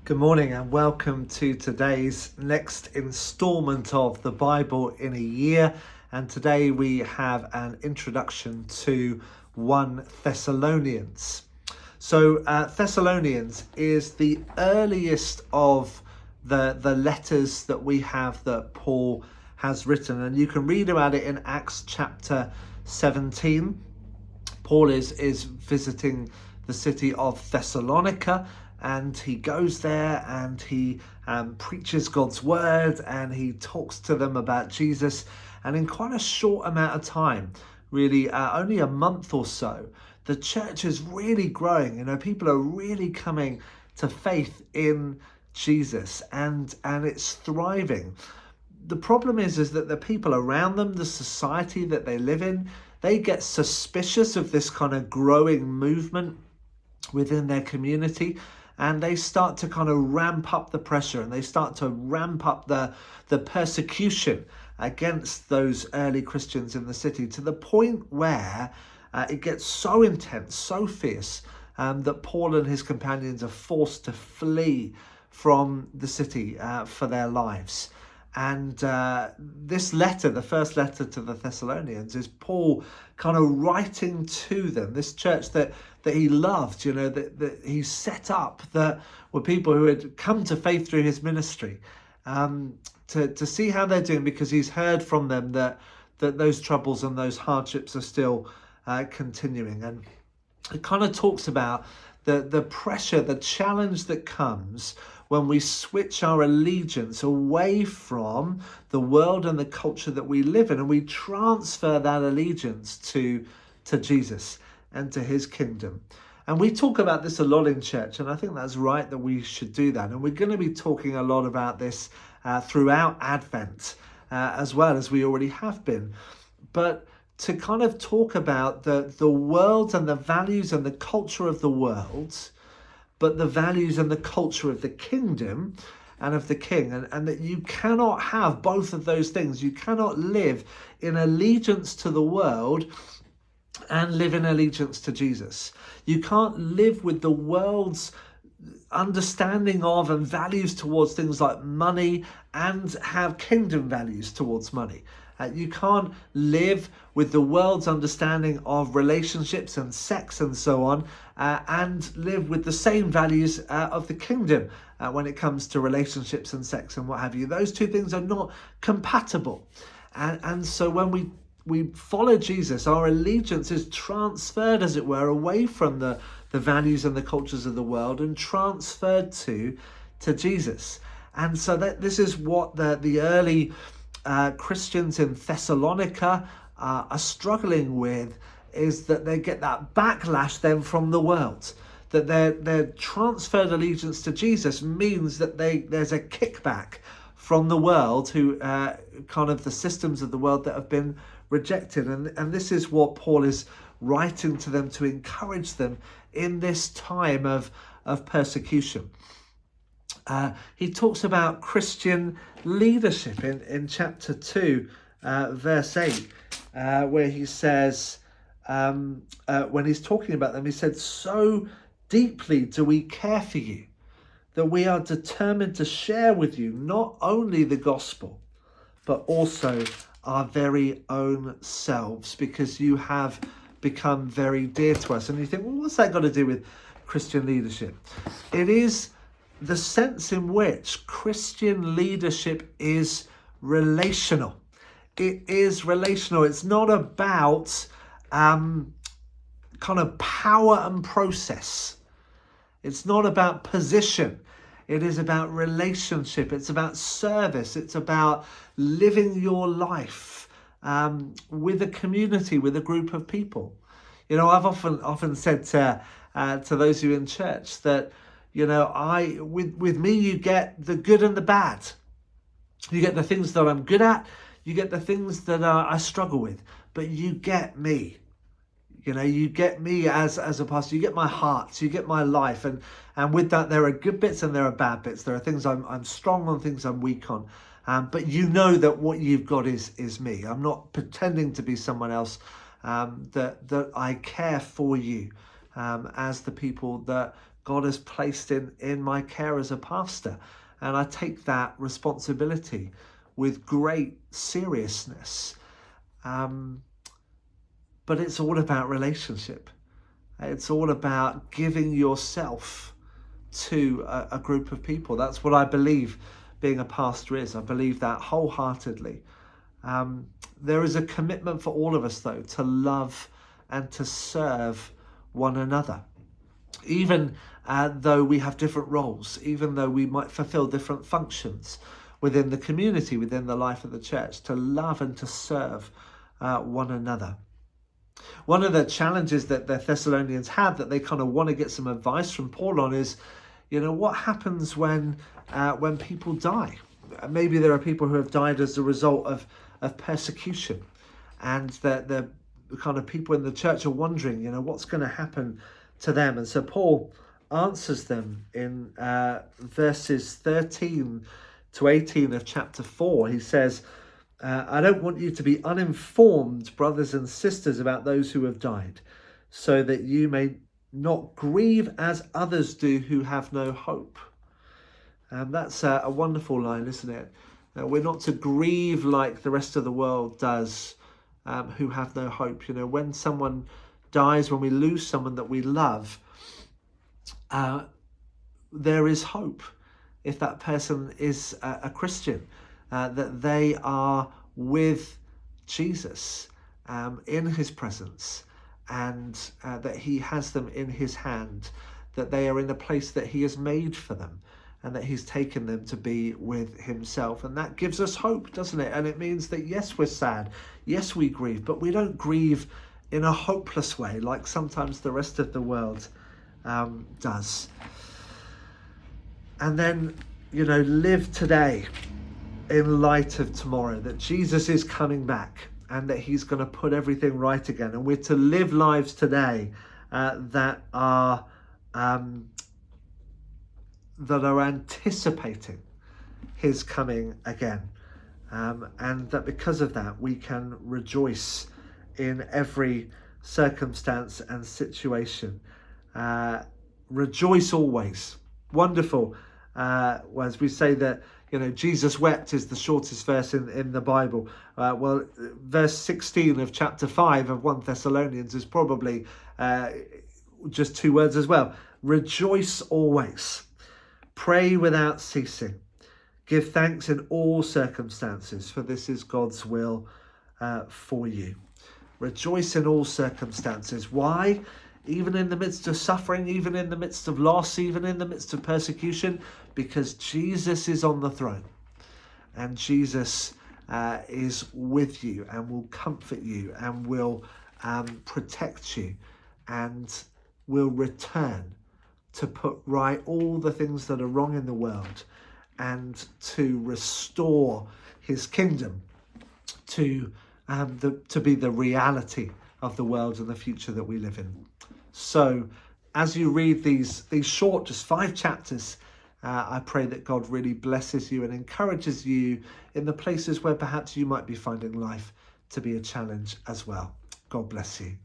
Good morning and welcome to today's next installment of the Bible in a Year. And today we have an introduction to 1 Thessalonians. So Thessalonians is the earliest of the letters that we have that Paul has written. And you can read about it in Acts chapter 17. Paul is visiting the city of Thessalonica, and he goes there and he preaches God's word and he talks to them about Jesus. And in quite a short amount of time, really only a month or so, the church is really growing. People are really coming to faith in Jesus, and it's thriving. The problem is that the people around them, the society that they live in, they get suspicious of this kind of growing movement within their community, and they start to kind of ramp up the pressure, and they start to ramp up the persecution against those early Christians in the city, to the point where it gets so intense, so fierce, that Paul and his companions are forced to flee from the city for their lives. And this letter, the first letter to the Thessalonians, is Paul kind of writing to them, this church that he loved, that he set up, that were people who had come to faith through his ministry, to see how they're doing, because he's heard from them that those troubles and those hardships are still continuing. And it kind of talks about the pressure, the challenge that comes when we switch our allegiance away from the world and the culture that we live in, and we transfer that allegiance to Jesus and to his kingdom. And we talk about this a lot in church, and I think that's right that we should do that. And we're going to be talking a lot about this throughout Advent, as well as we already have been. But to kind of talk about the world and the values and the culture of the world, but the values and the culture of the kingdom and of the king, and that you cannot have both of those things. You cannot live in allegiance to the world and live in allegiance to Jesus. You can't live with the world's understanding of and values towards things like money and have kingdom values towards money. You can't live with the world's understanding of relationships and sex and so on, and live with the same values of the kingdom when it comes to relationships and sex and what have you. Those two things are not compatible. And so when we follow Jesus, our allegiance is transferred, as it were, away from the values and the cultures of the world and transferred to Jesus. And so this is what the early Christians in Thessalonica are struggling with, is that they get that backlash then from the world, that their transferred allegiance to Jesus means that there's a kickback from the world, who kind of the systems of the world that have been rejected. And this is what Paul is writing to them to encourage them in this time of persecution. He talks about Christian leadership in chapter 2, verse 8, where he says, when he's talking about them, he said, "So deeply do we care for you, that we are determined to share with you not only the gospel, but also our very own selves, because you have become very dear to us." And you think, well, what's that got to do with Christian leadership? It is the sense in which Christian leadership is relational. It is relational. It's not about kind of power and process. It's not about position. It is about relationship. It's about service. It's about living your life with a community, with a group of people. I've often said to those who are in church that, with me, you get the good and the bad. You get the things that I'm good at. You get the things that I struggle with. But you get me. You get me as a pastor. You get my heart. You get my life. And with that, there are good bits and there are bad bits. There are things I'm strong on, things I'm weak on. But you know that what you've got is me. I'm not pretending to be someone else. That I care for you as the people that God has placed in my care as a pastor. And I take that responsibility with great seriousness. But it's all about relationship. It's all about giving yourself to a group of people. That's what I believe being a pastor is. I believe that wholeheartedly. There is a commitment for all of us, though, to love and to serve one another. Even though we have different roles, even though we might fulfill different functions within the community, within the life of the church, to love and to serve one another. One of the challenges that the Thessalonians had that they kind of want to get some advice from Paul on is, what happens when people die? Maybe there are people who have died as a result of persecution, and the kind of people in the church are wondering, what's going to happen to them. And so Paul answers them in verses 13 to 18 of chapter 4. He says, I don't want you to be uninformed, brothers and sisters, about those who have died, so that you may not grieve as others do who have no hope. And that's a wonderful line, isn't it? We're not to grieve like the rest of the world does, who have no hope. When someone dies, when we lose someone that we love, there is hope. If that person is a Christian, that they are with Jesus in his presence, and that he has them in his hand, that they are in the place that he has made for them, and that he's taken them to be with himself. And that gives us hope, doesn't it? And it means that yes, we're sad, yes, we grieve, but we don't grieve in a hopeless way like sometimes the rest of the world does. And then, live today in light of tomorrow, that Jesus is coming back and that he's going to put everything right again. And we're to live lives today that are anticipating his coming again. And that because of that, we can rejoice in every circumstance and situation. Rejoice always. Wonderful. As we say that, Jesus wept is the shortest verse in the Bible. Verse 16 of chapter 5 of 1 Thessalonians is probably just 2 words as well. Rejoice always. Pray without ceasing. Give thanks in all circumstances, for this is God's will for you. Rejoice in all circumstances. Why? Even in the midst of suffering, even in the midst of loss, even in the midst of persecution, because Jesus is on the throne, and Jesus is with you and will comfort you and will protect you and will return to put right all the things that are wrong in the world and to restore his kingdom to be the reality of the world and the future that we live in. So as you read these short, just 5 chapters, I pray that God really blesses you and encourages you in the places where perhaps you might be finding life to be a challenge as well. God bless you.